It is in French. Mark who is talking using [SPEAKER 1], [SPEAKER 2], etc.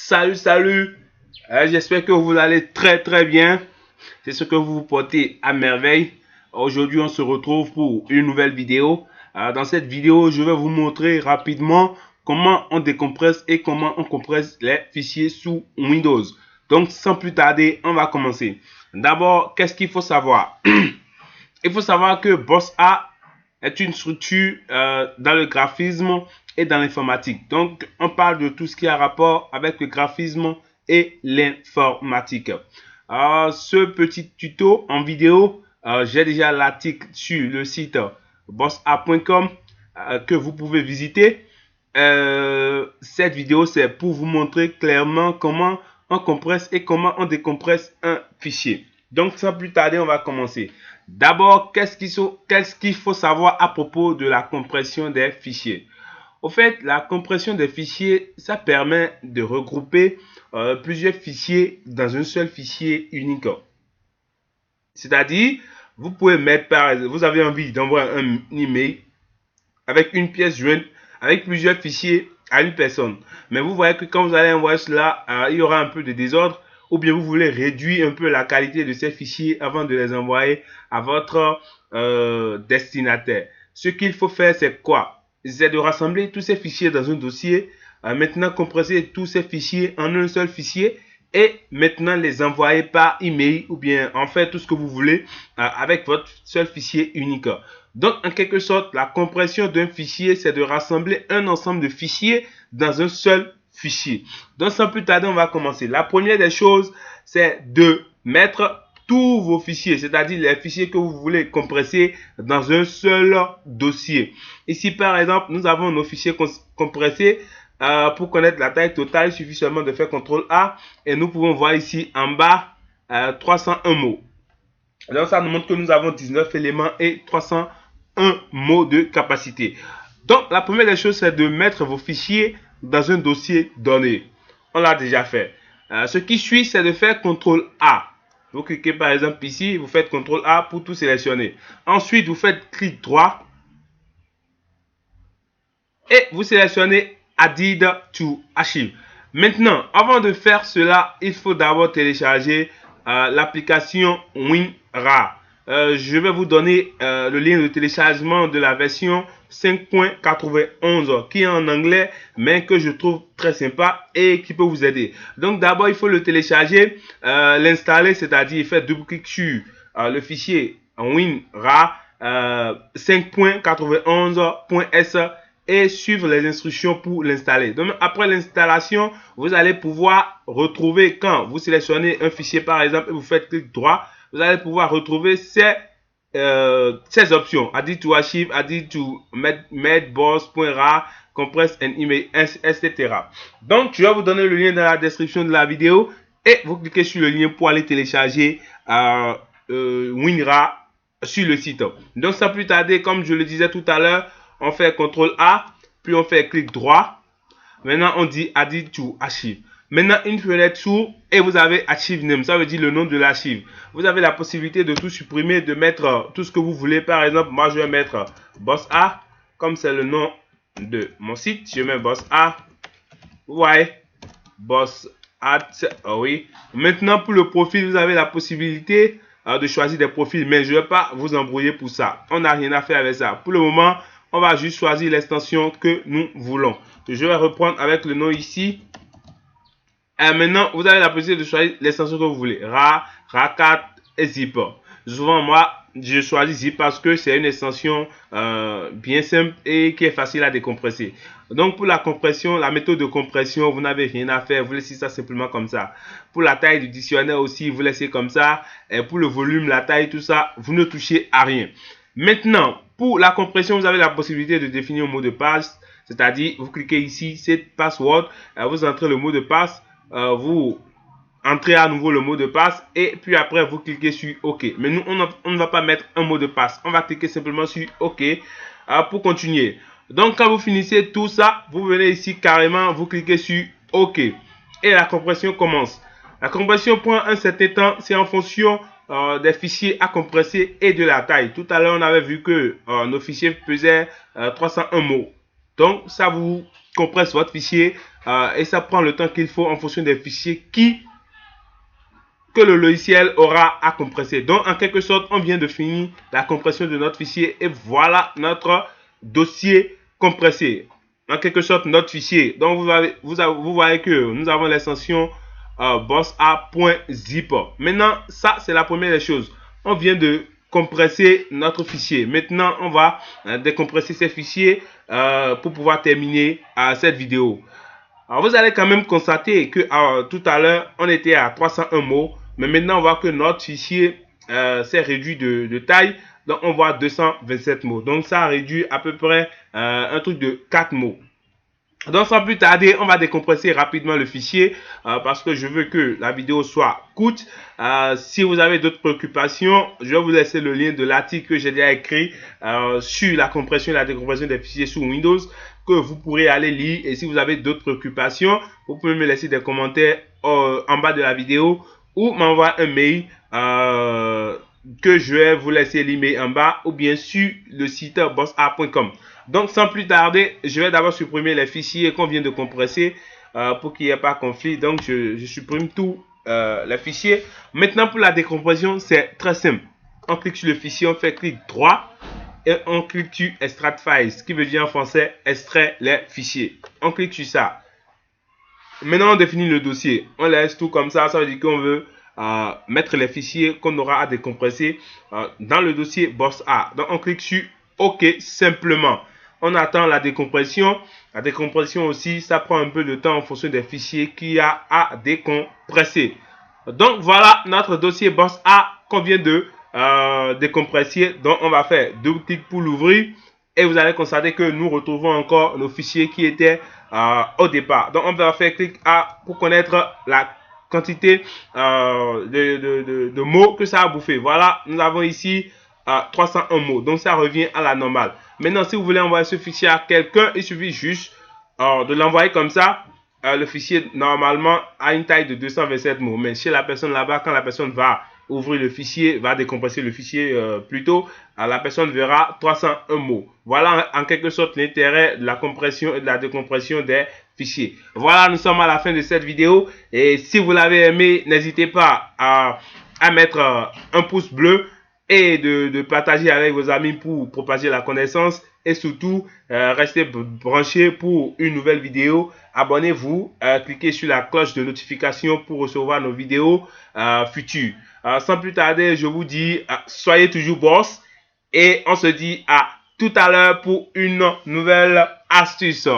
[SPEAKER 1] Salut. J'espère que vous allez très bien. C'est ce que vous vous portez à merveille. Aujourd'hui, on se retrouve pour une nouvelle vidéo. Dans cette vidéo, je vais vous montrer rapidement comment on décompresse et comment on compresse les fichiers sous Windows. Donc, sans plus tarder, on va commencer. D'abord, qu'est-ce qu'il faut savoir? Il faut savoir que Boss A est une structure dans le graphisme et dans l'informatique. Donc, on parle de tout ce qui a rapport avec le graphisme et l'informatique. Ce petit tuto en vidéo, j'ai déjà l'article sur le site bossa.com que vous pouvez visiter. Cette vidéo, c'est pour vous montrer clairement comment on compresse et comment on décompresse un fichier. Donc, sans plus tarder, on va commencer. D'abord, qu'est-ce qu'il faut savoir à propos de la compression des fichiers? Au fait, la compression des fichiers, ça permet de regrouper plusieurs fichiers dans un seul fichier unique. C'est-à-dire, vous pouvez mettre, par exemple, vous avez envie d'envoyer un email avec une pièce jointe, avec plusieurs fichiers à une personne. Mais vous voyez que quand vous allez envoyer cela, il y aura un peu de désordre. Ou bien vous voulez réduire un peu la qualité de ces fichiers avant de les envoyer à votre destinataire. Ce qu'il faut faire, c'est quoi? C'est de rassembler tous ces fichiers dans un dossier, maintenant compresser tous ces fichiers en un seul fichier et maintenant les envoyer par email ou bien en faire tout ce que vous voulez avec votre seul fichier unique. Donc, en quelque sorte, la compression d'un fichier, c'est de rassembler un ensemble de fichiers dans un seul fichier. Donc, sans plus tarder, on va commencer. La première des choses, c'est de mettre tous vos fichiers, c'est-à-dire les fichiers que vous voulez compresser dans un seul dossier. Ici, par exemple, nous avons nos fichiers compressés. Pour connaître la taille totale, il suffit seulement de faire CTRL A et nous pouvons voir ici en bas 301 mots. Donc, ça nous montre que nous avons 19 éléments et 301 mots de capacité. Donc, la première des choses, c'est de mettre vos fichiers dans un dossier donné. On l'a déjà fait. Ce qui suit, c'est de faire CTRL A. Vous cliquez par exemple ici, vous faites CTRL A pour tout sélectionner. Ensuite, vous faites clic droit et vous sélectionnez Added to Archive. Maintenant, avant de faire cela, il faut d'abord télécharger l'application WinRAR. Je vais vous donner le lien de téléchargement de la version 5.91 qui est en anglais mais que je trouve très sympa et qui peut vous aider. Donc d'abord il faut le télécharger, l'installer, c'est-à-dire faire double-clic sur le fichier WinRAR 5.91.s et suivre les instructions pour l'installer. Donc après l'installation, vous allez pouvoir retrouver, quand vous sélectionnez un fichier par exemple et vous faites clic droit, vous allez pouvoir retrouver ces options: Added to Archive, Added to Medboss.rar, Compress and Email, etc. Donc je vais vous donner le lien dans la description de la vidéo et vous cliquez sur le lien pour aller télécharger WinRAR sur le site. Donc sans plus tarder, comme je le disais tout à l'heure, on fait CTRL A, puis on fait clic droit. Maintenant, on dit Added to Archive. Maintenant, une fenêtre s'ouvre et vous avez Archive Name. Ça veut dire le nom de l'archive. Vous avez la possibilité de tout supprimer, de mettre tout ce que vous voulez. Par exemple, moi, je vais mettre Boss A, comme c'est le nom de mon site. Je mets Boss A. Ouais. Boss A. Oh oui. Maintenant, pour le profil, vous avez la possibilité de choisir des profils. Mais je ne vais pas vous embrouiller pour ça. On n'a rien à faire avec ça. Pour le moment, on va juste choisir l'extension que nous voulons. Je vais reprendre avec le nom ici. Et maintenant, vous avez la possibilité de choisir l'extension que vous voulez. RAR, RAR4 et Zip. Souvent, moi, je choisis Zip parce que c'est une extension bien simple et qui est facile à décompresser. Donc, pour la compression, la méthode de compression, vous n'avez rien à faire. Vous laissez ça simplement comme ça. Pour la taille du dictionnaire aussi, vous laissez comme ça. Et pour le volume, la taille, tout ça, vous ne touchez à rien. Maintenant, pour la compression, vous avez la possibilité de définir un mot de passe. C'est-à-dire, vous cliquez ici, c'est password, vous entrez le mot de passe, vous entrez à nouveau le mot de passe et puis après, vous cliquez sur OK. Mais nous, on ne va pas mettre un mot de passe. On va cliquer simplement sur OK pour continuer. Donc, quand vous finissez tout ça, vous venez ici carrément, vous cliquez sur OK. Et la compression commence. La compression prend un certain temps, c'est en fonction des fichiers à compresser et de la taille. Tout à l'heure, on avait vu que nos fichiers faisaient 301 mots. Donc, ça vous compresse votre fichier et ça prend le temps qu'il faut en fonction des fichiers que le logiciel aura à compresser. Donc, en quelque sorte, on vient de finir la compression de notre fichier et voilà notre dossier compressé. En quelque sorte, notre fichier. Donc, vous voyez que nous avons l'extension bossa.zip. Maintenant, ça, c'est la première des choses. On vient de compresser notre fichier. Maintenant, on va décompresser ces fichiers pour pouvoir terminer cette vidéo. Alors, vous allez quand même constater que tout à l'heure, on était à 301 mots. Mais maintenant, on voit que notre fichier s'est réduit de taille. Donc, on voit 227 mots. Donc, ça a réduit à peu près un truc de 4 mots. Donc, sans plus tarder, on va décompresser rapidement le fichier parce que je veux que la vidéo soit courte. Si vous avez d'autres préoccupations, je vais vous laisser le lien de l'article que j'ai déjà écrit sur la compression et la décompression des fichiers sous Windows que vous pourrez aller lire. Et si vous avez d'autres préoccupations, vous pouvez me laisser des commentaires en bas de la vidéo ou m'envoyer un mail que je vais vous laisser l'email en bas ou bien sur le site bossa.com. Donc, sans plus tarder, je vais d'abord supprimer les fichiers qu'on vient de compresser pour qu'il n'y ait pas de conflit. Donc, je supprime tous les fichiers. Maintenant, pour la décompression, c'est très simple. On clique sur le fichier, on fait clic droit et on clique sur Extract Files, ce qui veut dire en français extraire les fichiers. On clique sur ça. Maintenant, on définit le dossier. On laisse tout comme ça. Ça veut dire qu'on veut mettre les fichiers qu'on aura à décompresser dans le dossier Bossa. Donc, on clique sur OK simplement. On attend la décompression. La décompression aussi, ça prend un peu de temps en fonction des fichiers qu'il y a à décompresser. Donc, voilà notre dossier Bossa qu'on vient de décompresser. Donc, on va faire double clic pour l'ouvrir. Et vous allez constater que nous retrouvons encore nos fichiers qui étaient au départ. Donc, on va faire clic pour connaître la quantité de mots que ça a bouffé. Voilà, nous avons ici 301 mots. Donc, ça revient à la normale. Maintenant, si vous voulez envoyer ce fichier à quelqu'un, il suffit juste de l'envoyer comme ça. Le fichier, normalement, a une taille de 227 mots. Mais chez la personne là-bas, quand la personne va ouvrir le fichier, va décompresser le fichier plutôt, la personne verra 301 mots. Voilà en quelque sorte l'intérêt de la compression et de la décompression des fichiers. Voilà, nous sommes à la fin de cette vidéo. Et si vous l'avez aimé, n'hésitez pas à mettre un pouce bleu et de partager avec vos amis pour propager la connaissance. Et surtout, restez branchés pour une nouvelle vidéo. Abonnez-vous, cliquez sur la cloche de notification pour recevoir nos vidéos futures. Sans plus tarder, je vous dis, soyez toujours boss. Et on se dit à tout à l'heure pour une nouvelle astuce.